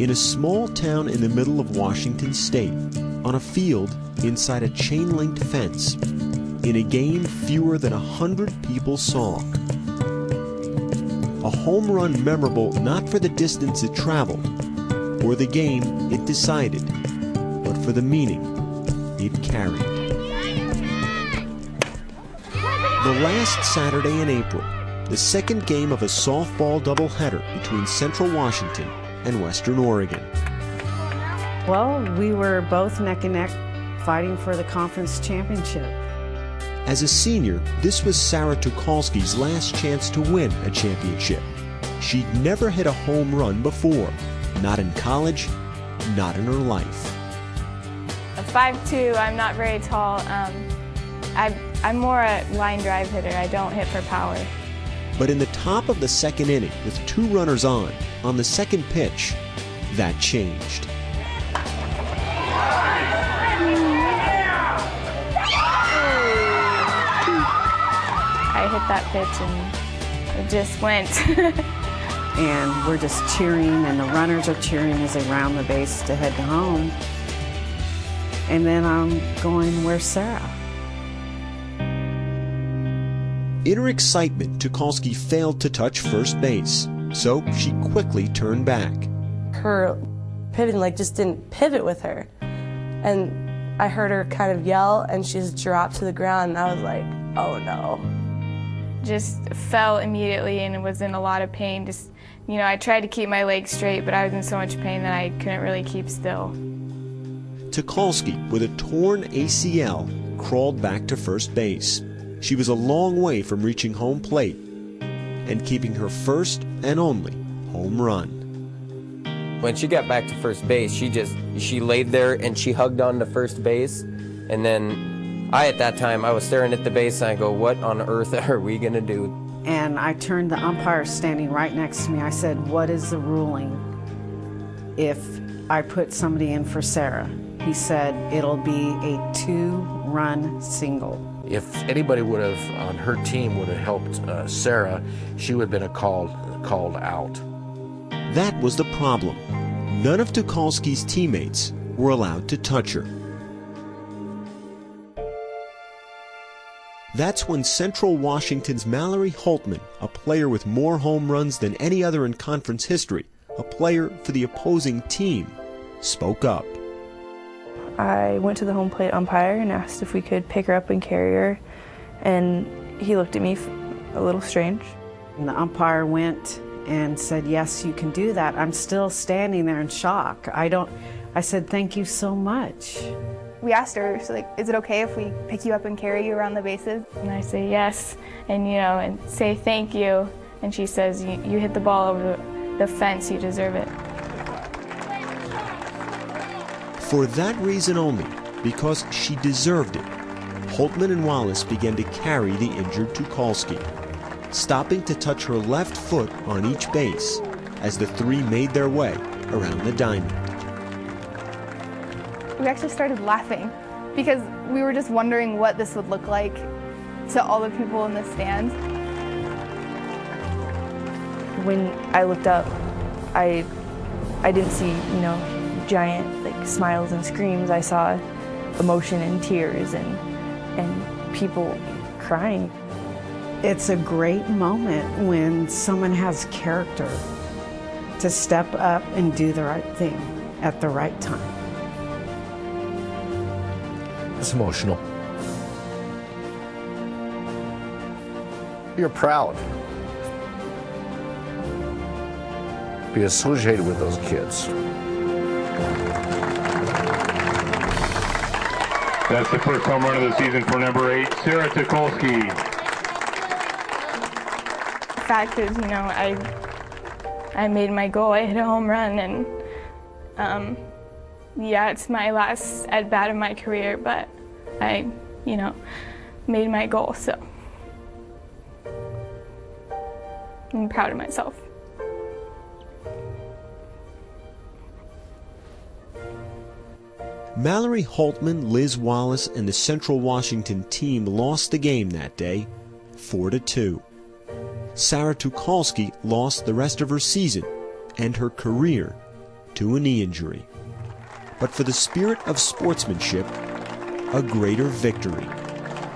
in a small town in the middle of Washington State, on a field inside a chain-linked fence, in a game fewer than 100 people saw. A home run memorable not for the distance it traveled, or the game it decided, but for the meaning it carried. The last Saturday in April, the second game of a softball doubleheader between Central Washington and Western Oregon. Well, we were both neck and neck fighting for the conference championship. As a senior, this was Sarah Tucholsky's last chance to win a championship. She'd never hit a home run before, not in college, not in her life. A 5'2", I'm not very tall. I'm more a line drive hitter. I don't hit for power. But in the top of the second inning, with 2 runners on the second pitch, that changed. I hit that pitch and it just went. And we're just cheering, and the runners are cheering as they round the base to head to home. And then I'm going, where's Sarah? In her excitement, Tucholsky failed to touch first base, so she quickly turned back. Her pivoting just didn't pivot with her. And I heard her kind of yell, and she just dropped to the ground, and I was like, oh no. Just fell immediately and was in a lot of pain. I tried to keep my legs straight, but I was in so much pain that I couldn't really keep still. Tucholsky, with a torn ACL, crawled back to first base. She was a long way from reaching home plate and keeping her first and only home run. When she got back to first base, she laid there and she hugged on to first base. And then at that time, I was staring at the base and I go, what on earth are we going to do? And I turned the umpire standing right next to me. I said, what is the ruling if I put somebody in for Sarah? He said, it'll be a 2-run single. If anybody would have, on her team, would have helped Sarah, she would have been called out. That was the problem. None of Tucholsky's teammates were allowed to touch her. That's when Central Washington's Mallory Holtman, a player with more home runs than any other in conference history, a player for the opposing team, spoke up. I went to the home plate umpire and asked if we could pick her up and carry her, and he looked at me a little strange. And the umpire went and said, yes, you can do that. I'm still standing there in shock. I said, thank you so much. We asked her, is it okay if we pick you up and carry you around the bases? And I say yes, and and say thank you. And she says, you hit the ball over the fence, you deserve it. For that reason only, because she deserved it, Holtman and Wallace began to carry the injured Tucholsky, stopping to touch her left foot on each base as the 3 made their way around the diamond. We actually started laughing because we were just wondering what this would look like to all the people in the stands. When I looked up, I didn't see, giant smiles and screams. I saw emotion and tears and people crying. It's a great moment when someone has character to step up and do the right thing at the right time. It's emotional. You're proud to be associated with those kids. That's the first home run of the season for number 8, Sarah Tucholsky. The fact is, I made my goal. I hit a home run, and yeah, it's my last at-bat of my career, but I, made my goal, so I'm proud of myself. Mallory Holtman, Liz Wallace, and the Central Washington team lost the game that day, 4-2. Sarah Tucholsky lost the rest of her season and her career to a knee injury. But for the spirit of sportsmanship, a greater victory,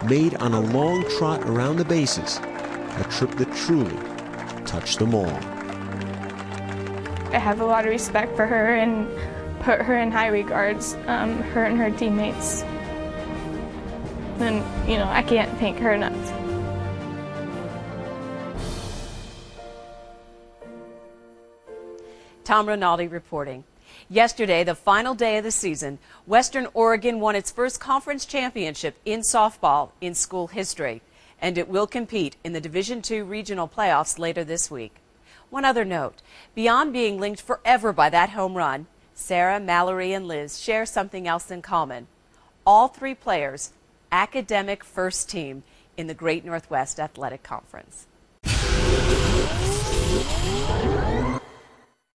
made on a long trot around the bases, a trip that truly touched them all. I have a lot of respect for her and put her in high regards, her and her teammates. And, I can't thank her enough. Tom Rinaldi reporting. Yesterday, the final day of the season, Western Oregon won its first conference championship in softball in school history, and it will compete in the Division II regional playoffs later this week. One other note, beyond being linked forever by that home run, Sarah, Mallory, and Liz share something else in common. All three players, academic first team in the Great Northwest Athletic Conference.